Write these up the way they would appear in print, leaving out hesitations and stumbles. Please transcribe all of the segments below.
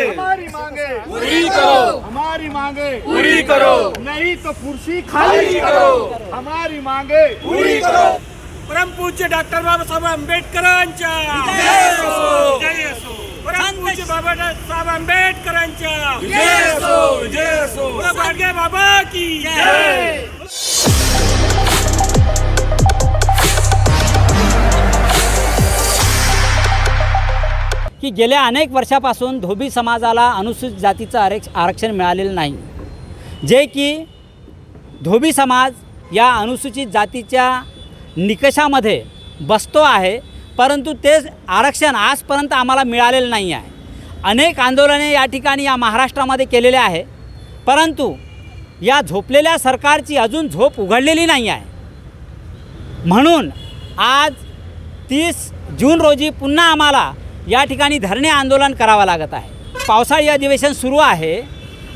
हमारी मांगे पूरी करो, हमारी मांगे पूरी करो, नहीं तो कुर्सी खाली करो, हमारी मांगे पूरी करो। परमपूज्य डॉक्टर बाबासाहेब आंबेडकरांच्या जय असो, जय असो। परमपूज्य बाबासाहेब आंबेडकरांच्या जय असो, जय असो। गाडगे बाबा की जय। की गेल्या अनेक वर्षापासून धोबी समाजाला अनुसूचित जातीचं आरक्षण मिळालेलं नाही, जे की धोबी समाज या अनुसूचित जातीच्या निकषामध्ये बसतो आहे, परंतु ते आरक्षण आजपर्यंत आम्हाला मिळालेलं नाही आहे। अनेक आंदोलने या ठिकाणी या महाराष्ट्रामध्ये केलेले आहे, परंतु या झोपलेल्या सरकारची अजून झोप उघडलेली नाही आहे। म्हणून आज 30 जून रोजी पुन्हा आम्हाला या ठिकाणी धरणे आंदोलन करावं लागत आहे। पावसाळी अधिवेशन सुरू आहे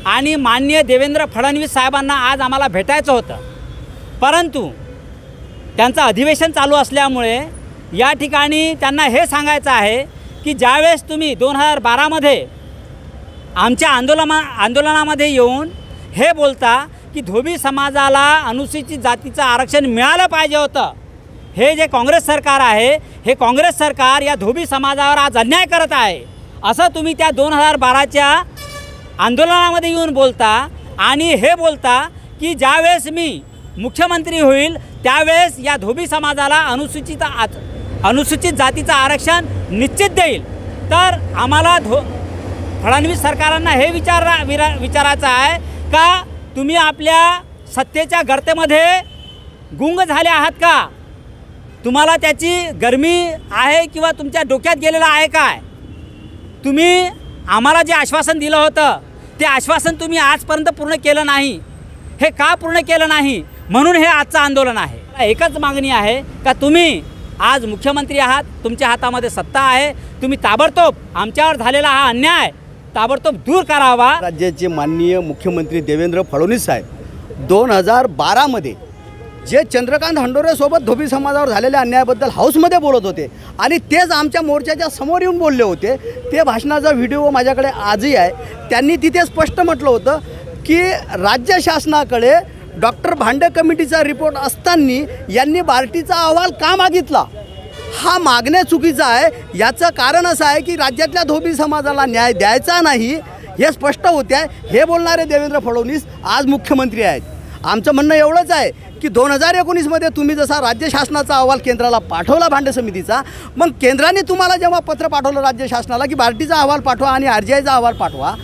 आणि माननीय देवेंद्र फडणवीस साहेबांना आज आम्हाला भेटायचं होतं, परंतु त्यांचं अधिवेशन चालू असल्यामुळे या ठिकाणी त्यांना हे सांगायचं आहे की ज्यावेळेस तुम्ही 2012मध्ये आमच्या आंदोलनामध्ये येऊन हे बोलता की धोबी समाजाला अनुसूचित जातीचं आरक्षण मिळालं पाहिजे होतं, हे जे काँग्रेस सरकार आहे हे काँग्रेस सरकार या धोबी समाजावर आज अन्याय करत आहे असं तुम्ही त्या 2012च्या आंदोलनामध्ये येऊन बोलता आणि हे बोलता की ज्यावेळेस मी मुख्यमंत्री होईल त्यावेळेस या धोबी समाजाला अनुसूचित जातीचं आरक्षण निश्चित देईल। तर आम्हाला फडणवीस सरकारांना हे विचारायचं आहे का तुम्ही आपल्या सत्तेच्या गर्तेमध्ये गुंग झाले आहात का? तुम्हाला त्याची गरमी आहे किंवा तुमच्या डोक्यात गेलेलं आहे काय? तुम्ही आम्हाला जे आश्वासन दिलं होतं ते आश्वासन तुम्ही आजपर्यंत पूर्ण केलं नाही। हे का पूर्ण केलं नाही म्हणून हे आजचं आंदोलन आहे। एकच मागणी आहे का तुम्ही आज मुख्यमंत्री आहात, तुमच्या हातामध्ये सत्ता आहे, तुम्ही ताबडतोब आमच्यावर झालेला हा अन्याय ताबडतोब दूर करावा। राज्याचे माननीय मुख्यमंत्री देवेंद्र फडणवीस साहेब 2012मध्ये जे चंद्रकांत हंडोरेसोबत धोबी समाजावर झालेल्या अन्यायाबद्दल हाऊसमध्ये बोलत होते आणि तेच आमच्या मोर्चाच्या समोर येऊन बोलले होते। ते भाषणाचा व्हिडिओ माझ्याकडे आजही आहे। त्यांनी तिथे स्पष्ट म्हटलं होतं की राज्य शासनाकडे डॉक्टर भांडे कमिटीचा रिपोर्ट असताना यांनी बार्टीचा अहवाल का मागितला? हा मागणे चुकीचा आहे। याचं कारण असं आहे की राज्यातल्या धोबी समाजाला न्याय द्यायचा नाही हे स्पष्ट होते आहे। हे बोलणारे देवेंद्र फडणवीस आज मुख्यमंत्री आहेत। आमचं म्हणणं एवढंच आहे की 2019मध्ये तुम्ही जसा राज्य शासनाचा अहवाल केंद्राला पाठवला भांडे समितीचा, मग केंद्राने तुम्हाला जेव्हा पत्र पाठवलं राज्य शासनाला की बार्टीचा अहवाल पाठवा आणि RGIचा अहवाल पाठवा,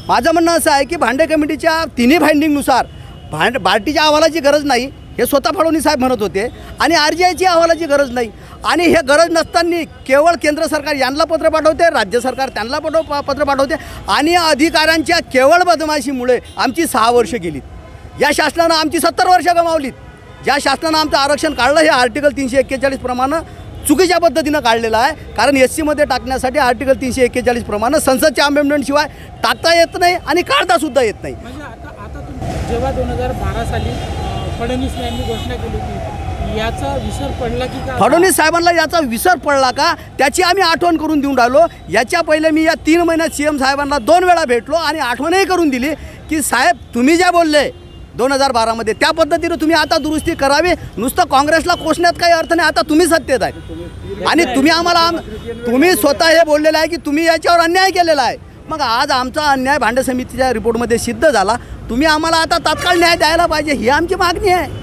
माझं म्हणणं असं आहे की भांडे कमिटीच्या तिन्ही फाइंडिंगनुसार बार्टीच्या अहवालाची गरज नाही हे स्वतः फडणवीस साहेब म्हणत होते आणि RGIची अहवालाची गरज नाही। आणि हे गरज नसताना केवळ केंद्र सरकार यांना पत्र पाठवते, राज्य सरकार त्यांना पत्र पाठवते आणि अधिकाऱ्यांच्या केवळ बदमाशीमुळे आमची 6 वर्ष गेलीत। या शासनानं आमची 70 वर्ष गमावलीत। ज्या शासनानं आमचं आरक्षण काढलं हे आर्टिकल 341 प्रमाणे चुकीच्या पद्धतीनं काढलेलं आहे, कारण SCमध्ये टाकण्यासाठी आर्टिकल 341 प्रमाणे संसदच्या अमेंडमेंटशिवाय टाकता येत नाही आणि काढतासुद्धा येत नाही। म्हणजे आता जेव्हा 2012 साली फडणवीस यांनी घोषणा केली होती याचा विसर पडला की का? फडणवीस साहेबांना याचा विसर पडला का त्याची आम्ही आठवण करून देऊन राहिलो। याच्या पहिले मी या 3 महिन्यात CM साहेबांना 2 वेळा भेटलो आणि आठवणही करून दिली की साहेब तुम्ही ज्या बोलले 2012मध्ये त्या पद्धतीने तुम्ही आता दुरुस्ती करावी। नुसतं काँग्रेसला कोसण्यात काही अर्थ नाही, आता तुम्ही सत्तेत आहे आणि तुम्ही स्वतः हे बोललेलं आहे की तुम्ही याच्यावर अन्याय केलेला आहे। मग आज आमचा अन्याय भांडे समितीच्या रिपोर्टमध्ये सिद्ध झाला। तुम्ही आम्हाला आता तात्काळ न्याय द्यायला पाहिजे ही आमची मागणी आहे।